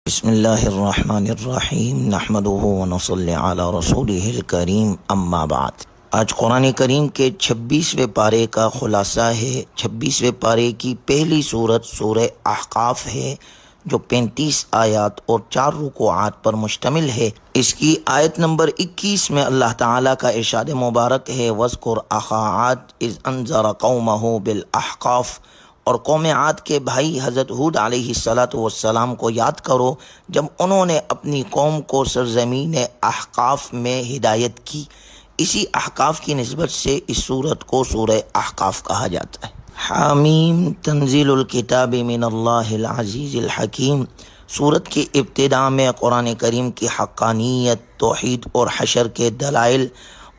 بسم اللہ الرحمن الرحیم نحمدہ ونصلی علی رسولہ الکریم اما بعد۔ آج قرآن کریم کے 26ویں پارے کا خلاصہ ہے۔ 26ویں پارے کی پہلی سورت سورہ احقاف ہے جو 35 آیات اور 4 رکوعات پر مشتمل ہے۔ اس کی آیت نمبر 21 میں اللہ تعالیٰ کا ارشاد مبارک ہے وَاذْكُرْ أَخَا عَادٍ إِذْ أَنذَرَ قَوْمَهُ بِالْأَحْقَافِ، اور قوم عاد کے بھائی حضرت ہود علیہ السلام کو یاد کرو جب انہوں نے اپنی قوم کو سرزمین احقاف میں ہدایت کی۔ اسی احقاف کی نسبت سے اس سورت کو سورہ احقاف کہا جاتا ہے۔ حامیم تنزیل الکتاب من اللہ العزیز الحکیم۔ سورت کی ابتدا میں قرآن کریم کی حقانیت، توحید اور حشر کے دلائل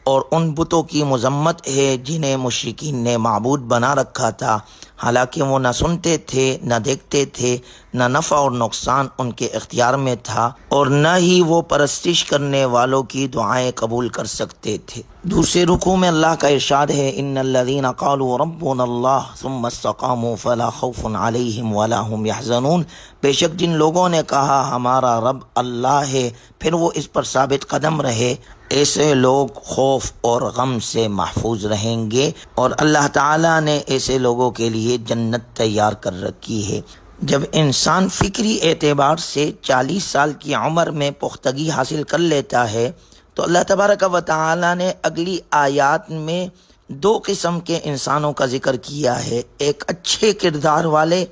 اور ان بتوں کی مذمت ہے جنہیں مشرکین نے معبود بنا رکھا تھا، حالانکہ وہ نہ سنتے تھے، نہ دیکھتے تھے، نہ نفع اور نقصان ان کے اختیار میں تھا، اور نہ ہی وہ پرستش کرنے والوں کی دعائیں قبول کر سکتے تھے۔ دوسرے رکوع میں اللہ کا ارشاد ہے ان الذین قالوا ربنا اللہ ثم استقاموا فلا خوف علیہم ولا هم يحزنون، بے شک جن لوگوں نے کہا ہمارا رب اللہ ہے پھر وہ اس پر ثابت قدم رہے، ایسے لوگ خوف اور غم سے محفوظ رہیں گے، اور اللہ تعالیٰ نے ایسے لوگوں کے لیے جنت تیار کر رکھی ہے۔ جب انسان فکری اعتبار سے 40 سال کی عمر میں پختگی حاصل کر لیتا ہے تو اللہ تبارک و تعالیٰ نے اگلی آیات میں 2 قسم کے انسانوں کا ذکر کیا ہے، ایک اچھے کردار والے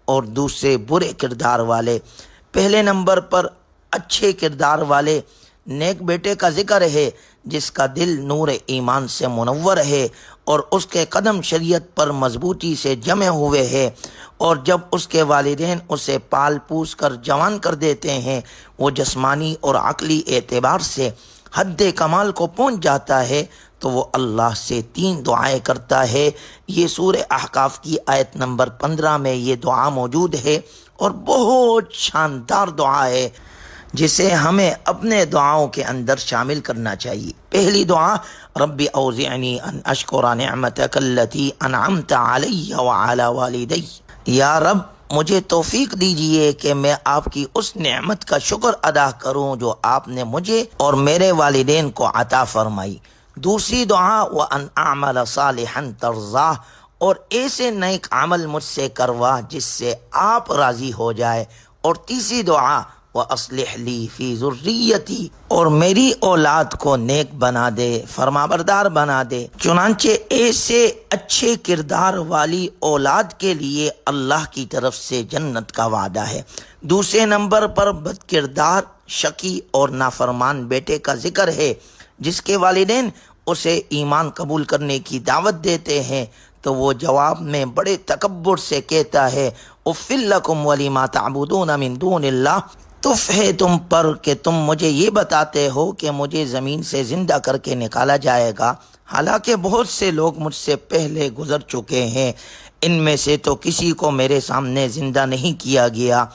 اور دوسرے برے کردار والے۔ پہلے نمبر پر اچھے کردار والے نیک بیٹے کا ذکر ہے جس کا دل نور ایمان سے منور ہے اور اس کے قدم شریعت پر مضبوطی سے جمے ہوئے ہیں، اور جب اس کے والدین اسے پال پوس کر جوان کر دیتے ہیں وہ جسمانی اور عقلی اعتبار سے حد کمال کو پہنچ جاتا ہے تو وہ اللہ سے 3 دعائیں کرتا ہے۔ یہ سورہ احقاف کی آیت نمبر 15 میں یہ دعا موجود ہے اور بہت شاندار دعا ہے جسے ہمیں اپنے دعاؤں کے اندر شامل کرنا چاہیے۔ پہلی دعا رب اوزعنی ان اشکر نعمتک التی انعمت علی وعلی والدی، یا رب مجھے توفیق دیجئے کہ میں آپ کی اس نعمت کا شکر ادا کروں جو آپ نے مجھے اور میرے والدین کو عطا فرمائی۔ دوسری دعا وان اعمل صالحا ترضاہ، اور ایسے نیک عمل مجھ سے کروا جس سے آپ راضی ہو جائے۔ اور تیسری دعا وَأَصْلِحْ لِي فِي ذُرِّيَّتِي، اور میری اولاد کو نیک بنا دے، فرمانبردار بنا دے۔ چنانچہ ایسے اچھے کردار والی اولاد کے لیے اللہ کی طرف سے جنت کا وعدہ ہے۔ دوسرے نمبر پر بد کردار، شقی اور نافرمان بیٹے کا ذکر ہے جس کے والدین اسے ایمان قبول کرنے کی دعوت دیتے ہیں تو وہ جواب میں بڑے تکبر سے کہتا ہے اُفٍّ لَکُمْ وَلِمَا تَعْبُدُونَ مِن دُونِ اللَّهِ، تف ہے تم پر کہ تم مجھے یہ بتاتے ہو کہ مجھے زمین سے زندہ کر کے نکالا جائے گا، حالانکہ بہت سے لوگ مجھ سے پہلے گزر چکے ہیں، ان میں سے تو کسی کو میرے سامنے زندہ نہیں کیا گیا۔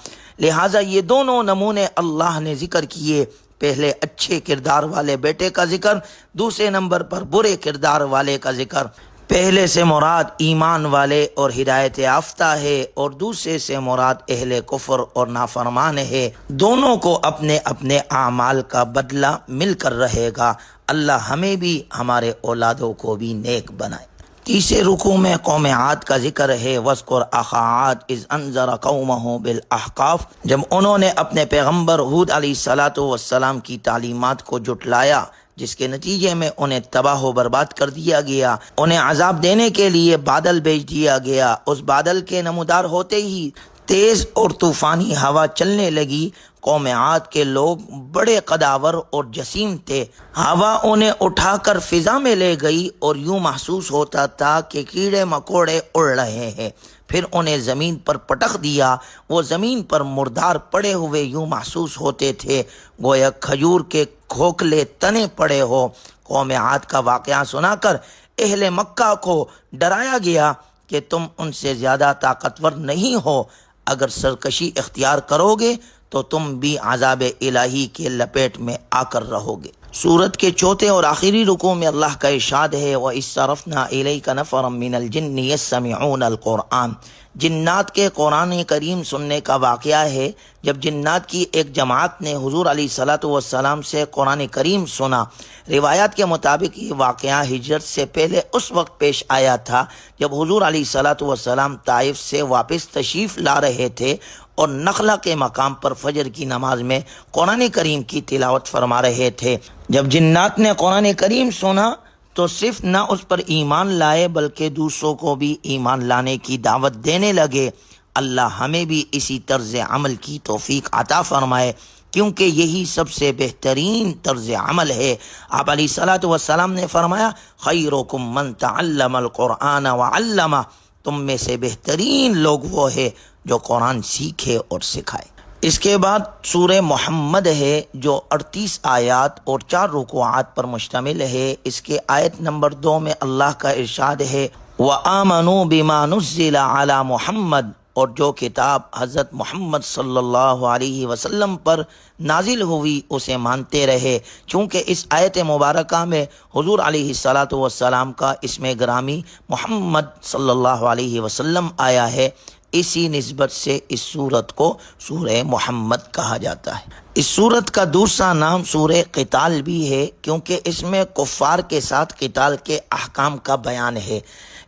لہٰذا یہ دونوں نمونے اللہ نے ذکر کیے، پہلے اچھے کردار والے بیٹے کا ذکر، دوسرے نمبر پر برے کردار والے کا ذکر۔ پہلے سے مراد ایمان والے اور ہدایت یافتہ ہے اور دوسرے سے مراد اہل کفر اور نافرمان ہے۔ دونوں کو اپنے اپنے اعمال کا بدلہ مل کر رہے گا۔ اللہ ہمیں بھی ہمارے اولادوں کو بھی نیک بنائے۔ تیسرے رکوع میں قوم عاد کا ذکر ہے وَاذْكُرْ أَخَا عَادٍ إِذْ أَنذَرَ قَوْمَهُ بِالْأَحْقَافِ، جب انہوں نے اپنے پیغمبر ہود علیہ السلام کی تعلیمات کو جھٹلایا جس کے نتیجے میں انہیں تباہ و برباد کر دیا گیا، انہیں عذاب دینے کے لیے بادل بھیج دیا گیا۔ اس بادل کے نمودار ہوتے ہی تیز اور طوفانی ہوا چلنے لگی۔ قوم عاد کے لوگ بڑے قداور اور جسیم تھے، ہوا انہیں اٹھا کر فضا میں لے گئی اور یوں محسوس ہوتا تھا کہ کیڑے مکوڑے اڑ رہے ہیں۔ پھر انہیں زمین پر پٹخ دیا، وہ زمین پر مردار پڑے ہوئے یوں محسوس ہوتے تھے گویا کھجور کے کھوکھلے تنے پڑے ہو۔ قوم عاد کا واقعہ سنا کر اہل مکہ کو ڈرایا گیا کہ تم ان سے زیادہ طاقتور نہیں ہو، اگر سرکشی اختیار کرو گے تو تم بھی عذاب الہی کے لپیٹ میں آ کر رہو گے۔ سورت کے چوتھے اور آخری رکوع میں اللہ کا ارشاد ہے وَإِذْ صَرَفْنَا إِلَيْكَ نَفَرًا مِنَ الْجِنِّ يَسْتَمِعُونَ الْقُرْآنَ، جنات کے قرآن کریم سننے کا واقعہ ہے۔ جب جنات کی ایک جماعت نے حضور علیہ الصلاۃ والسلام سے قرآن کریم سنا، روایات کے مطابق یہ واقعہ ہجرت سے پہلے اس وقت پیش آیا تھا جب حضور علیہ الصلاۃ والسلام طائف سے واپس تشریف لا رہے تھے اور نخلہ کے مقام پر فجر کی نماز میں قرآن کریم کی تلاوت فرما رہے تھے۔ جب جنات نے قرآن کریم سنا تو صرف نہ اس پر ایمان لائے بلکہ دوسروں کو بھی ایمان لانے کی دعوت دینے لگے۔ اللہ ہمیں بھی اسی طرز عمل کی توفیق عطا فرمائے، کیونکہ یہی سب سے بہترین طرز عمل ہے۔ آپ علیہ الصلاۃ والسلام نے فرمایا، خیرکم من تعلم القرآن وعلمہ، تم میں سے بہترین لوگ وہ ہے جو قرآن سیکھے اور سکھائے۔ اس کے بعد سورہ محمد ہے جو 38 آیات اور 4 رکوعات پر مشتمل ہے۔ اس کے آیت نمبر 2 میں اللہ کا ارشاد ہے، وَآمَنُوا بِمَا نُزِّلَ عَلَى مُحَمَّدٍ، اور جو کتاب حضرت محمد صلی اللہ علیہ وسلم پر نازل ہوئی اسے مانتے رہے۔ چونکہ اس آیت مبارکہ میں حضور علیہ الصلاۃ والسلام کا اسم گرامی محمد صلی اللہ علیہ وسلم آیا ہے، اسی نسبت سے اس سورت کو سورہ محمد کہا جاتا ہے۔ اس سورت کا دوسرا نام سورہ قتال بھی ہے، کیونکہ اس میں کفار کے ساتھ قتال کے احکام کا بیان ہے۔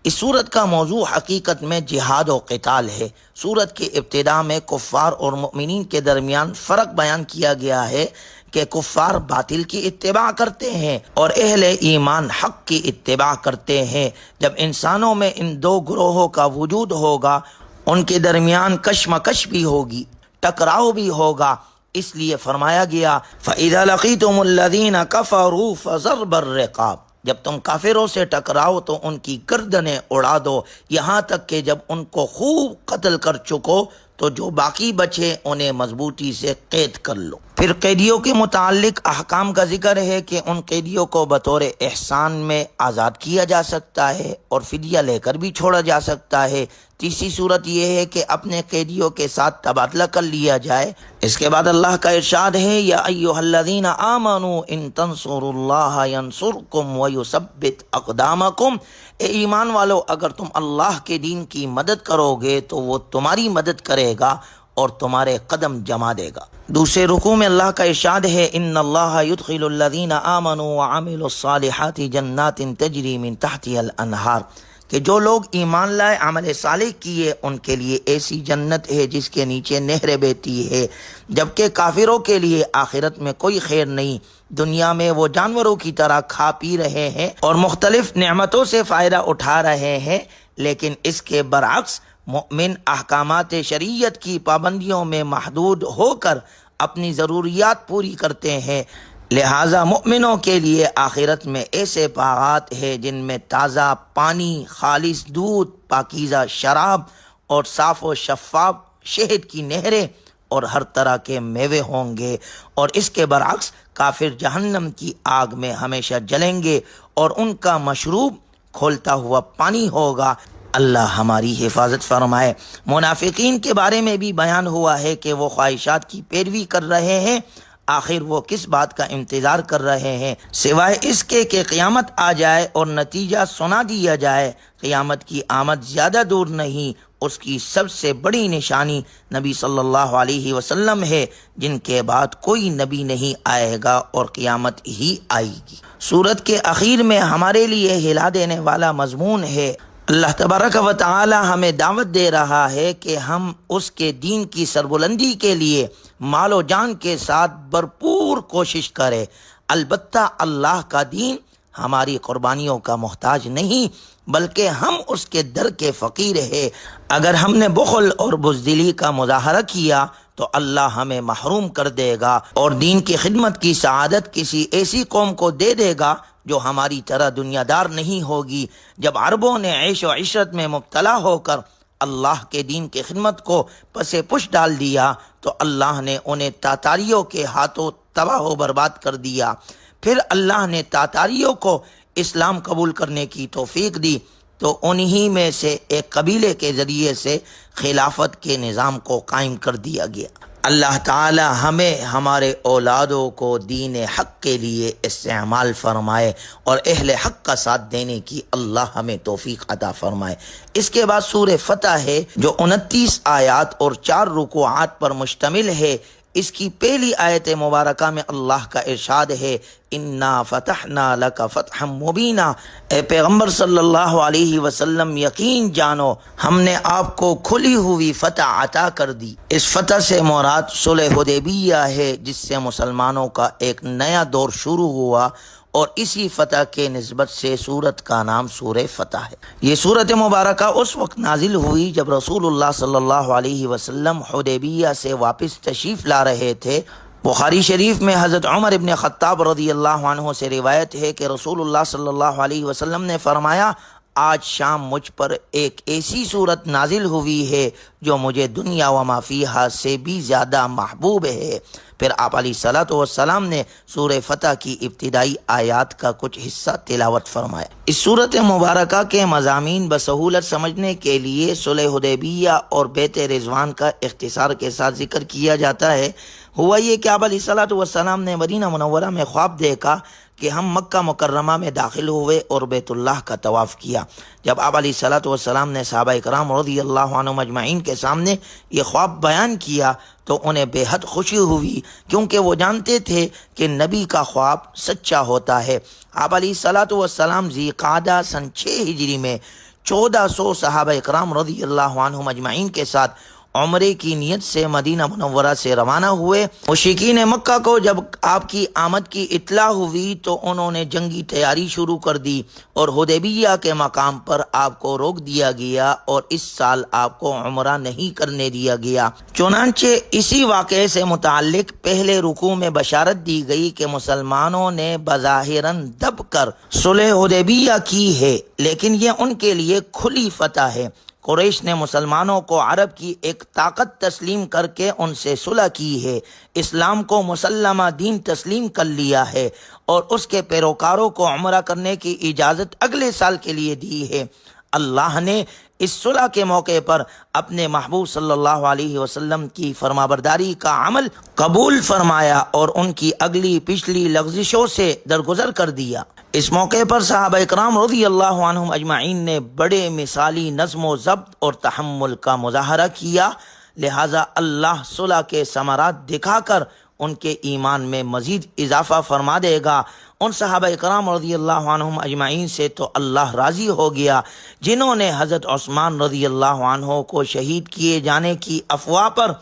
اس سورت کا موضوع حقیقت میں جہاد و قتال ہے۔ سورت کی ابتدا میں کفار اور مؤمنین کے درمیان فرق بیان کیا گیا ہے کہ کفار باطل کی اتباع کرتے ہیں اور اہل ایمان حق کی اتباع کرتے ہیں۔ جب انسانوں میں ان دو گروہوں کا وجود ہوگا، ان کے درمیان کشمکش بھی ہوگی، ٹکراؤ بھی ہوگا۔ اس لیے فرمایا گیا، فَإِذَا لَقِيتُمُ الَّذِينَ كَفَرُوا فَضَرْبَ الرِّقَابِ، جب تم کافروں سے ٹکراؤ تو ان کی گردنیں اڑا دو، یہاں تک کہ جب ان کو خوب قتل کر چکو تو جو باقی بچے انہیں مضبوطی سے قید کر لو۔ پھر قیدیوں کے متعلق احکام کا ذکر ہے کہ ان قیدیوں کو بطور احسان میں آزاد کیا جا سکتا ہے اور فدیہ لے کر بھی چھوڑا جا سکتا ہے۔ تیسری صورت یہ ہے کہ اپنے قیدیوں کے ساتھ تبادلہ کر لیا جائے۔ اس کے بعد اللہ کا ارشاد ہے، یا ایھا الذین آمنوا ان تنصروا اللہ ینصرکم ویثبت اقدامکم، اے ایمان والو اگر تم اللہ کے دین کی مدد کرو گے تو وہ تمہاری مدد کرے گا اور تمہارے قدم جما دے گا۔ دوسرے رکوع میں اللہ کا ارشاد ہے، ان اللہ یدخل الذین آمنوا وعملوا الصالحات جنات تجری من تحتها الانہار، کہ جو لوگ ایمان لائے عمل صالح کیے ان کے لیے ایسی جنت ہے جس کے نیچے نہریں بہتی ہے۔ جبکہ کافروں کے لیے آخرت میں کوئی خیر نہیں، دنیا میں وہ جانوروں کی طرح کھا پی رہے ہیں اور مختلف نعمتوں سے فائدہ اٹھا رہے ہیں، لیکن اس کے برعکس مؤمن احکامات شریعت کی پابندیوں میں محدود ہو کر اپنی ضروریات پوری کرتے ہیں۔ لہٰذا مومنوں کے لیے آخرت میں ایسے باغات ہیں جن میں تازہ پانی، خالص دودھ، پاکیزہ شراب اور صاف و شفاف شہد کی نہریں اور ہر طرح کے میوے ہوں گے، اور اس کے برعکس کافر جہنم کی آگ میں ہمیشہ جلیں گے اور ان کا مشروب کھولتا ہوا پانی ہوگا۔ اللہ ہماری حفاظت فرمائے۔ منافقین کے بارے میں بھی بیان ہوا ہے کہ وہ خواہشات کی پیروی کر رہے ہیں، آخر وہ کس بات کا انتظار کر رہے ہیں سوائے اس کے کہ قیامت آ جائے اور نتیجہ سنا دیا جائے۔ قیامت کی آمد زیادہ دور نہیں، اس کی سب سے بڑی نشانی نبی صلی اللہ علیہ وسلم ہے، جن کے بعد کوئی نبی نہیں آئے گا اور قیامت ہی آئے گی۔ سورت کے اخیر میں ہمارے لیے ہلا دینے والا مضمون ہے۔ اللہ تبارک و تعالی ہمیں دعوت دے رہا ہے کہ ہم اس کے دین کی سربلندی کے لیے مال و جان کے ساتھ بھرپور کوشش کریں۔ البتہ اللہ کا دین ہماری قربانیوں کا محتاج نہیں، بلکہ ہم اس کے در کے فقیر ہیں۔ اگر ہم نے بخل اور بزدلی کا مظاہرہ کیا تو اللہ ہمیں محروم کر دے گا اور دین کی خدمت کی سعادت کسی ایسی قوم کو دے دے گا جو ہماری طرح دنیا دار نہیں ہوگی۔ جب عربوں نے عیش و عشرت میں مبتلا ہو کر اللہ کے دین کی خدمت کو پس پش ڈال دیا تو اللہ نے انہیں تاتاریوں کے ہاتھوں تباہ و برباد کر دیا۔ پھر اللہ نے تاتاریوں کو اسلام قبول کرنے کی توفیق دی تو انہی میں سے ایک قبیلے کے ذریعے سے خلافت کے نظام کو قائم کر دیا گیا۔ اللہ تعالی ہمیں ہمارے اولادوں کو دین حق کے لیے استعمال فرمائے اور اہل حق کا ساتھ دینے کی اللہ ہمیں توفیق عطا فرمائے۔ اس کے بعد سورہ فتح ہے جو 29 آیات اور 4 رکوعات پر مشتمل ہے۔ اس کی پہلی آیت مبارکہ میں اللہ کا ارشاد ہے انا فتحنا لک فتحا مبینا، اے پیغمبر صلی اللہ علیہ وسلم یقین جانو ہم نے آپ کو کھلی ہوئی فتح عطا کر دی۔ اس فتح سے مراد صلح حدیبیہ ہے جس سے مسلمانوں کا ایک نیا دور شروع ہوا، اور اسی فتح کے نسبت سے سورت کا نام سورہ فتح ہے۔ یہ سورت مبارکہ اس وقت نازل ہوئی جب رسول اللہ صلی اللہ علیہ وسلم حدیبیہ سے واپس تشریف لا رہے تھے۔ بخاری شریف میں حضرت عمر ابن خطاب رضی اللہ عنہ سے روایت ہے کہ رسول اللہ صلی اللہ علیہ وسلم نے فرمایا آج شام مجھ پر ایک ایسی صورت نازل ہوئی ہے جو مجھے دنیا و ما فیہا سے بھی زیادہ محبوب ہے۔ پھر آپ علیہ الصلوۃ والسلام نے سورہ فتح کی ابتدائی آیات کا کچھ حصہ تلاوت فرمایا۔ اس سورت مبارکہ کے مضامین بسہولت سمجھنے کے لیے صلح حدیبیہ اور بیت رضوان کا اختصار کے ساتھ ذکر کیا جاتا ہے۔ ہوا یہ کہ آپ علیہ الصلوۃ والسلام نے مدینہ منورہ میں خواب دیکھا کہ ہم مکہ مکرمہ میں داخل ہوئے اور بیت اللہ کا طواف کیا۔ جب آپ علیہ الصلوۃ والسلام نے صحابہ کرام رضی اللہ عنہم اجمعین کے سامنے یہ خواب بیان کیا تو انہیں بے حد خوشی ہوئی، کیونکہ وہ جانتے تھے کہ نبی کا خواب سچا ہوتا ہے۔ آپ علیہ الصلوۃ والسلام ذی قعدہ سن 6 ہجری میں 1400 صحابہ کرام رضی اللہ عنہم اجمعین کے ساتھ عمرے کی نیت سے مدینہ منورہ سے روانہ ہوئے۔ مشرکین مکہ کو جب آپ کی آمد کی اطلاع ہوئی تو انہوں نے جنگی تیاری شروع کر دی اور حدیبیہ کے مقام پر آپ کو روک دیا گیا اور اس سال آپ کو عمرہ نہیں کرنے دیا گیا۔ چنانچہ اسی واقعے سے متعلق پہلے رکوع میں بشارت دی گئی کہ مسلمانوں نے بظاہراً دب کر صلح حدیبیہ کی ہے، لیکن یہ ان کے لیے کھلی فتح ہے۔ قریش نے مسلمانوں کو عرب کی ایک طاقت تسلیم کر کے ان سے صلح کی ہے، اسلام کو مسلمہ دین تسلیم کر لیا ہے اور اس کے پیروکاروں کو عمرہ کرنے کی اجازت اگلے سال کے لیے دی ہے۔ اللہ نے اس صلح کے موقع پر اپنے محبوب صلی اللہ علیہ وسلم کی فرمانبرداری کا عمل قبول فرمایا اور ان کی اگلی پچھلی لغزشوں سے درگزر کر دیا۔ اس موقع پر صحابہ اکرام رضی اللہ عنہم اجمعین نے بڑے مثالی نظم و ضبط اور تحمل کا مظاہرہ کیا، لہٰذا اللہ صلح کے ثمرات دکھا کر ان کے ایمان میں مزید اضافہ فرما دے گا۔ ان صحابہ اکرام رضی اللہ عنہم اجمعین سے تو اللہ راضی ہو گیا جنہوں نے حضرت عثمان رضی اللہ عنہ کو شہید کیے جانے کی افواہ پر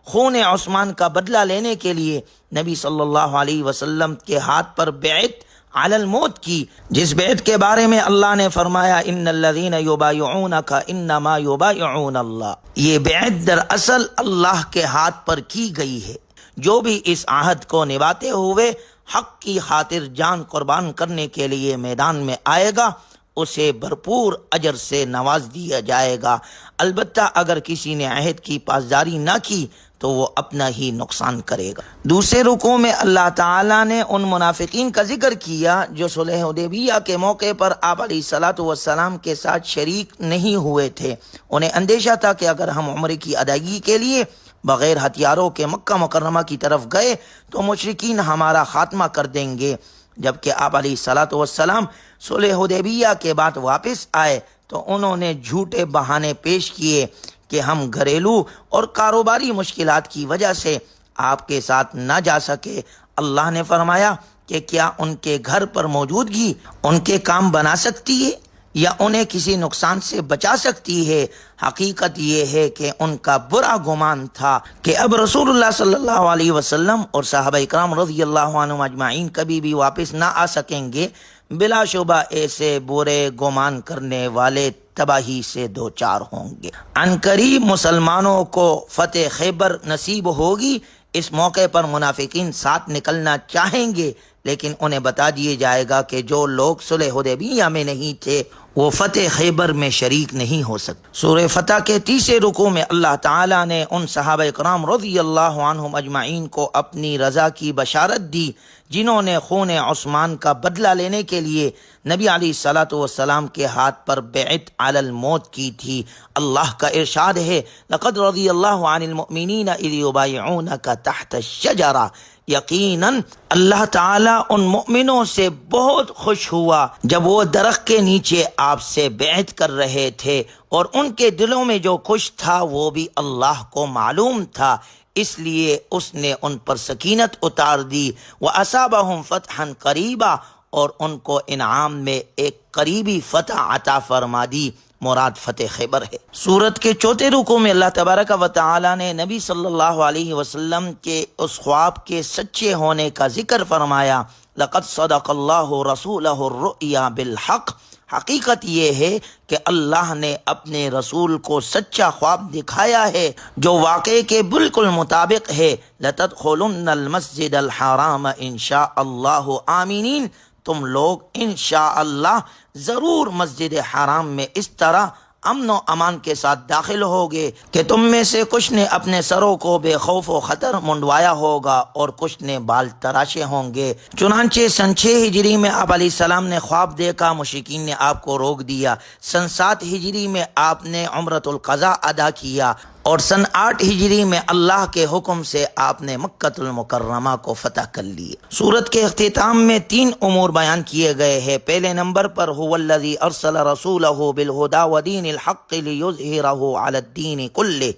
خون عثمان کا بدلہ لینے کے لیے نبی صلی اللہ علیہ وسلم کے ہاتھ پر بیعت علی الموت کی، جس بیعت کے بارے میں اللہ نے فرمایا ان الذین یبایعونک انما یبایعون اللہ۔ یہ بیعت دراصل اللہ کے ہاتھ پر کی گئی ہے۔ جو بھی اس عہد کو نبھاتے ہوئے حق کی خاطر جان قربان کرنے کے لیے میدان میں آئے گا اسے بھرپور اجر سے نواز دیا جائے گا، البتہ اگر کسی نے عہد کی پاسداری نہ کی تو وہ اپنا ہی نقصان کرے گا۔ دوسرے رکوع میں اللہ تعالیٰ نے ان منافقین کا ذکر کیا جو صلح حدیبیہ کے موقع پر آپ علیہ الصلوۃ والسلام کے ساتھ شریک نہیں ہوئے تھے۔ انہیں اندیشہ تھا کہ اگر ہم عمرے کی ادائیگی کے لیے بغیر ہتھیاروں کے مکہ مکرمہ کی طرف گئے تو مشرکین ہمارا خاتمہ کر دیں گے۔ جبکہ آپ علیہ الصلوۃ والسلام صلح حدیبیہ کے بعد واپس آئے تو انہوں نے جھوٹے بہانے پیش کیے کہ ہم گھریلو اور کاروباری مشکلات کی وجہ سے آپ کے ساتھ نہ جا سکے۔ اللہ نے فرمایا کہ کیا ان کے گھر پر موجودگی ان کے کام بنا سکتی ہے یا انہیں کسی نقصان سے بچا سکتی ہے؟ حقیقت یہ ہے کہ ان کا برا گمان تھا کہ اب رسول اللہ صلی اللہ علیہ وسلم اور صحابہ اکرام رضی اللہ عنہم اجمعین کبھی بھی واپس نہ آ سکیں گے۔ بلا شبہ ایسے برے گمان کرنے والے تباہی سے دوچار ہوں گے۔ عنقریب مسلمانوں کو فتح خیبر نصیب ہوگی۔ اس موقع پر منافقین ساتھ نکلنا چاہیں گے، لیکن انہیں بتا دیے جائے گا کہ جو لوگ صلح حدیبیہ میں نہیں تھے وہ فتح خیبر میں شریک نہیں ہو سکتے۔ سورہ فتح کے تیسرے رکوع میں اللہ تعالیٰ نے ان صحابہ کرام رضی اللہ عنہم اجمعین کو اپنی رضا کی بشارت دی جنہوں نے خون عثمان کا بدلہ لینے کے لیے نبی علیہ الصلوۃ والسلام کے ہاتھ پر بیعت علی الموت کی تھی۔ اللہ کا ارشاد ہے لقد رضی اللہ عن المؤمنین اذ یبایعونک تحت الشجرہ، یقیناً اللہ تعالیٰ ان مؤمنوں سے بہت خوش ہوا جب وہ درخت کے نیچے آپ سے بیعت کر رہے تھے، اور ان کے دلوں میں جو خوش تھا وہ بھی اللہ کو معلوم تھا، اس لیے اس نے ان پر سکینت اتار دی۔ وَأَصَابَهُمْ فَتْحًا قَرِيبًا، اور ان کو انعام میں ایک قریبی فتح عطا فرما دی، مراد فتح خیبر ہے۔ سورت کے چوتھے رکوع میں اللہ تبارک و تعالی نے نبی صلی اللہ علیہ وسلم کے اس خواب کے سچے ہونے کا ذکر فرمایا، لقد صدق اللہ رسولہ الرؤیا بالحق، حقیقت یہ ہے کہ اللہ نے اپنے رسول کو سچا خواب دکھایا ہے جو واقعے کے بالکل مطابق ہے۔ لَتَدْخُلُنَّ الْمَسْجِدَ الْحَرَامَ إِنْ شَاءَ اللَّهُ آمِنِينَ، تم لوگ انشاءاللہ ضرور مسجد حرام میں اس طرح امن و امان کے ساتھ داخل ہوگے کہ تم میں سے کچھ نے اپنے سروں کو بے خوف و خطر منڈوایا ہوگا اور کچھ نے بال تراشے ہوں گے۔ چنانچہ سن 6 ہجری میں آپ علیہ السلام نے خواب دیکھا، مشرکین نے آپ کو روک دیا۔ سن 7 ہجری میں آپ نے عمرۃ القضاء ادا کیا، اور سن 8 ہجری میں اللہ کے حکم سے آپ نے مکۃ المکرمہ کو فتح کر لی۔ سورت کے اختتام میں 3 امور بیان کیے گئے ہیں۔ پہلے نمبر پر هو الذی ارسل رسولہ بالہدی ودین الحق لیظہرہ علی الدین کلہ،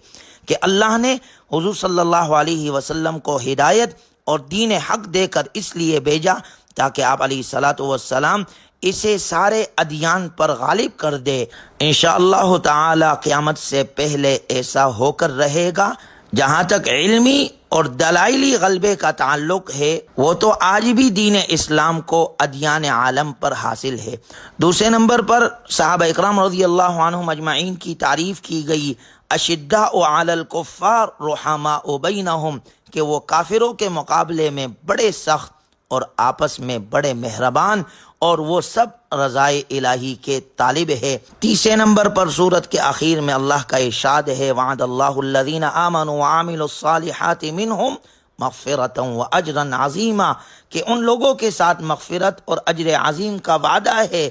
کہ اللہ نے حضور صلی اللہ علیہ وسلم کو ہدایت اور دین حق دے کر اس لیے بھیجا تاکہ آپ علیہ الصلوۃ والسلام اسے سارے ادیان پر غالب کر دے۔ انشاءاللہ تعالی قیامت سے پہلے ایسا ہو کر رہے گا۔ جہاں تک علمی اور دلائلی غلبے کا تعلق ہے، وہ تو آج بھی دین اسلام کو ادیان عالم پر حاصل ہے۔ دوسرے نمبر پر صحابہ اکرام رضی اللہ عنہم اجمعین کی تعریف کی گئی، اشداء علی الکفار رحماء بینہم، کہ وہ کافروں کے مقابلے میں بڑے سخت اور آپس میں بڑے مہربان، اور وہ سب رضائے الہی کے طالب ہے۔ تیسرے نمبر پر سورت کے آخر میں اللہ کا ارشاد ہے، وعد اللہ الذین آمنوا وعملوا الصالحات منہم مغفرۃ واجرا عظیما، کہ ان لوگوں کے ساتھ مغفرت اور اجر عظیم کا وعدہ ہے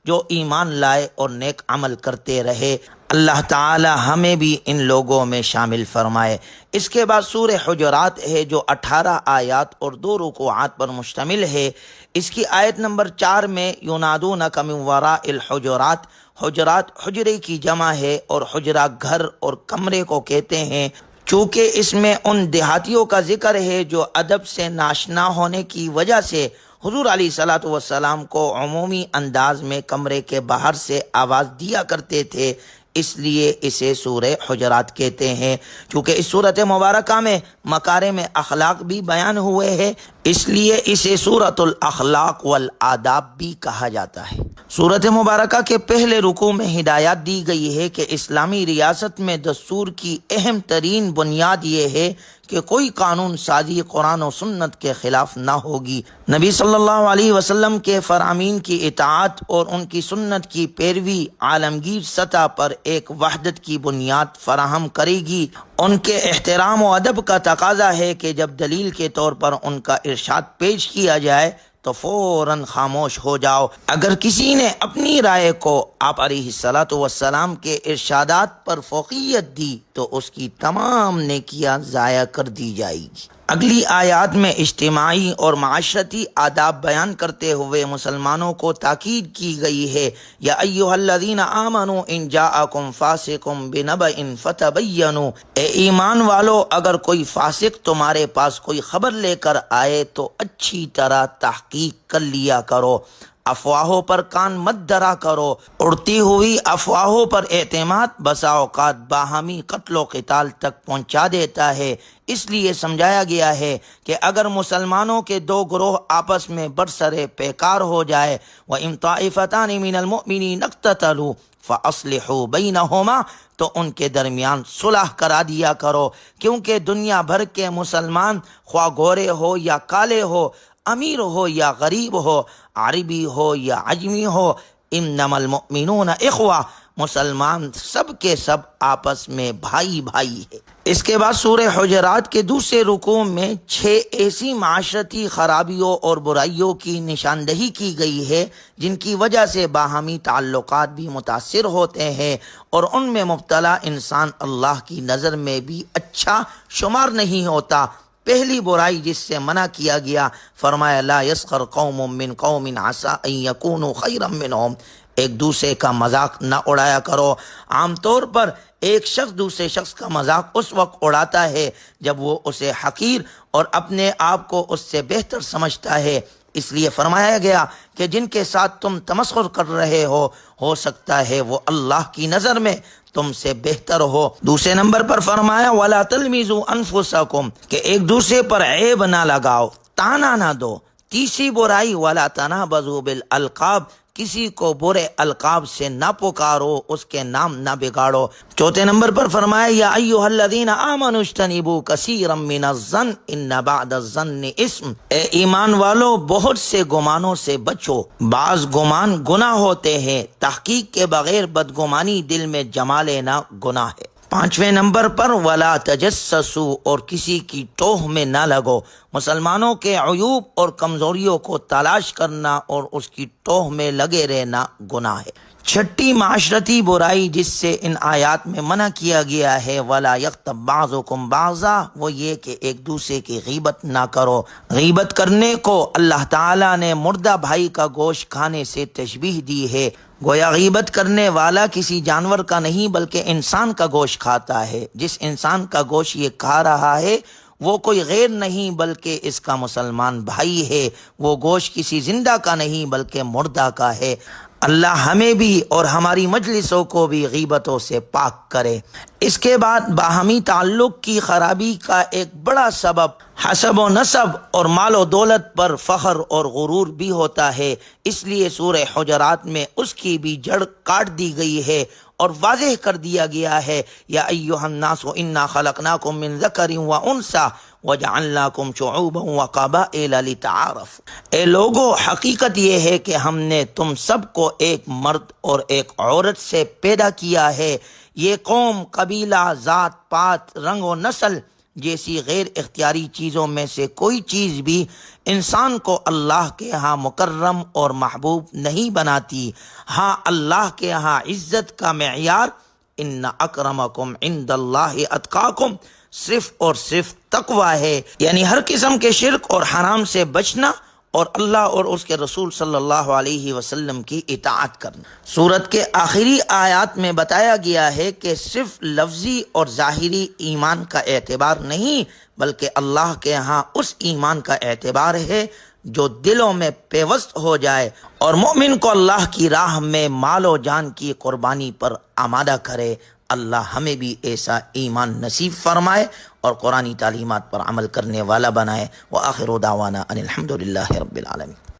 جو ایمان لائے اور نیک عمل کرتے رہے۔ اللہ تعالی ہمیں بھی ان لوگوں میں شامل فرمائے۔ اس کے بعد سورہ حجرات ہے جو 18 آیات اور 2 رکوعات پر مشتمل ہے۔ اس کی آیت نمبر 4 میں ینادونک من وراء الحجرات، حجرات حجرے کی جمع ہے اور حجرہ گھر اور کمرے کو کہتے ہیں۔ چونکہ اس میں ان دیہاتیوں کا ذکر ہے جو ادب سے ناشنا ہونے کی وجہ سے حضور علیہ الصلوۃ والسلام کو عمومی انداز میں کمرے کے باہر سے آواز دیا کرتے تھے، اس لیے اسے سورہ حجرات کہتے ہیں۔ چونکہ اس سورت مبارکہ میں مکارم اخلاق بھی بیان ہوئے ہیں، اس لیے اسے سورۃ الاخلاق والآداب بھی کہا جاتا ہے۔ سورت مبارکہ کے پہلے رکوع میں ہدایات دی گئی ہے کہ اسلامی ریاست میں دستور کی اہم ترین بنیاد یہ ہے کہ کوئی قانون سازی قرآن و سنت کے خلاف نہ ہوگی۔ نبی صلی اللہ علیہ وسلم کے فرامین کی اطاعت اور ان کی سنت کی پیروی عالمگیر سطح پر ایک وحدت کی بنیاد فراہم کرے گی۔ ان کے احترام و ادب کا تقاضا ہے کہ جب دلیل کے طور پر ان کا ارشاد پیش کیا جائے تو فوراً خاموش ہو جاؤ۔ اگر کسی نے اپنی رائے کو آپ علیہ الصلوۃ والسلام کے ارشادات پر فوقیت دی تو اس کی تمام نیکیاں ضائع کر دی جائے گی۔ اگلی آیات میں اجتماعی اور معاشرتی آداب بیان کرتے ہوئے مسلمانوں کو تاکید کی گئی ہے، یا ایھا الذین آمنوا ان جاءکم فاسق بنبأ فتبینوا، اے ایمان والو اگر کوئی فاسق تمہارے پاس کوئی خبر لے کر آئے تو اچھی طرح تحقیق کر لیا کرو، افواہوں پر کان مت درا کرو۔ اڑتی ہوئی افواہوں پر اعتماد بسا اوقات باہمی قتل و قتال تک پہنچا دیتا ہے۔ اس لیے سمجھایا گیا ہے کہ اگر مسلمانوں کے 2 گروہ آپس میں برسرے پیکار ہو جائے، وَإِن طَائِفَتَانِ مِنَ الْمُؤْمِنِينَ اقْتَتَلُوا فَأَصْلِحُوا بَيْنَهُمَا، تو ان کے درمیان صلح کرا دیا کرو، کیونکہ دنیا بھر کے مسلمان خواہ گورے ہو یا کالے ہو، امیر ہو یا غریب ہو، عربی ہو یا عجمی ہو، انما المؤمنون اخوہ، مسلمان سب کے سب آپس میں بھائی بھائی ہے۔ اس کے بعد سورہ حجرات کے دوسرے رکوع میں 6 ایسی معاشرتی خرابیوں اور برائیوں کی نشاندہی کی گئی ہے جن کی وجہ سے باہمی تعلقات بھی متاثر ہوتے ہیں اور ان میں مبتلا انسان اللہ کی نظر میں بھی اچھا شمار نہیں ہوتا۔ پہلی برائی جس سے منع کیا گیا، فرمایا لا یسخر قوم من قوم عسى ان یکونوا خیرا منهم، ایک دوسرے کا مذاق نہ اڑایا کرو۔ عام طور پر ایک شخص دوسرے شخص کا مذاق اس وقت اڑاتا ہے جب وہ اسے حقیر اور اپنے آپ کو اس سے بہتر سمجھتا ہے، اس لیے فرمایا گیا کہ جن کے ساتھ تم تمسخر کر رہے ہو سکتا ہے وہ اللہ کی نظر میں تم سے بہتر ہو۔ دوسرے نمبر پر فرمایا وَلَا تَلْمِزُوا أَنفُسَكُمْ، کہ ایک دوسرے پر عیب نہ لگاؤ، تانا نہ دو۔ تیسری برائی وَلَا تَنَابَزُوا بِالْأَلْقَابِ، کسی کو برے القاب سے نہ پکارو، اس کے نام نہ بگاڑو۔ چوتھے نمبر پر فرمایا یا ایھا الذین آمنوا اجتنبوا کثیرا من الظن ان بعد الظن اسم، اے ایمان والو بہت سے گمانوں سے بچو، بعض گمان گناہ ہوتے ہیں، تحقیق کے بغیر بدگمانی دل میں جما لینا گناہ ہے۔ پانچویں نمبر پر ولا تجسسوا، اور کسی کی ٹوہ میں نہ لگو، مسلمانوں کے عیوب اور کمزوریوں کو تلاش کرنا اور اس کی ٹوہ میں لگے رہنا گناہ ہے۔ چھٹی معاشرتی برائی جس سے ان آیات میں منع کیا گیا ہے ولا یغتب بعضکم بعضا، وہ یہ کہ ایک دوسرے کی غیبت نہ کرو۔ غیبت کرنے کو اللہ تعالیٰ نے مردہ بھائی کا گوشت کھانے سے تشبیہ دی ہے، گویا غیبت کرنے والا کسی جانور کا نہیں بلکہ انسان کا گوشت کھاتا ہے۔ جس انسان کا گوشت یہ کھا رہا ہے وہ کوئی غیر نہیں بلکہ اس کا مسلمان بھائی ہے، وہ گوشت کسی زندہ کا نہیں بلکہ مردہ کا ہے۔ اللہ ہمیں بھی اور ہماری مجلسوں کو بھی غیبتوں سے پاک کرے۔ اس کے بعد باہمی تعلق کی خرابی کا ایک بڑا سبب حسب و نسب اور مال و دولت پر فخر اور غرور بھی ہوتا ہے، اس لیے سورہ حجرات میں اس کی بھی جڑ کاٹ دی گئی ہے اور واضح کر دیا گیا ہے یا ایھا الناس انا خلقناکم من ذکر و انثی وجعلناکم شعوبا وقبائل لتعارفوا، اے لوگو حقیقت یہ ہے کہ ہم نے تم سب کو ایک مرد اور ایک عورت سے پیدا کیا ہے، یہ قوم، قبیلہ، ذات پات، رنگ و نسل جیسی غیر اختیاری چیزوں میں سے کوئی چیز بھی انسان کو اللہ کے ہاں مکرم اور محبوب نہیں بناتی۔ ہاں اللہ کے ہاں عزت کا معیار ان اکرمکم عند اللہ اتقاکم صرف اور صرف تقوی ہے، یعنی ہر قسم کے شرک اور حرام سے بچنا اور اللہ اور اس کے رسول صلی اللہ علیہ وسلم کی اطاعت کرنا۔ سورت کے آخری آیات میں بتایا گیا ہے کہ صرف لفظی اور ظاہری ایمان کا اعتبار نہیں بلکہ اللہ کے ہاں اس ایمان کا اعتبار ہے جو دلوں میں پیوست ہو جائے اور مومن کو اللہ کی راہ میں مال و جان کی قربانی پر آمادہ کرے۔ اللہ ہمیں بھی ایسا ایمان نصیب فرمائے اور قرآنی تعلیمات پر عمل کرنے والا بنائے۔ وآخر دعوانا ان الحمد للہ رب العالمین۔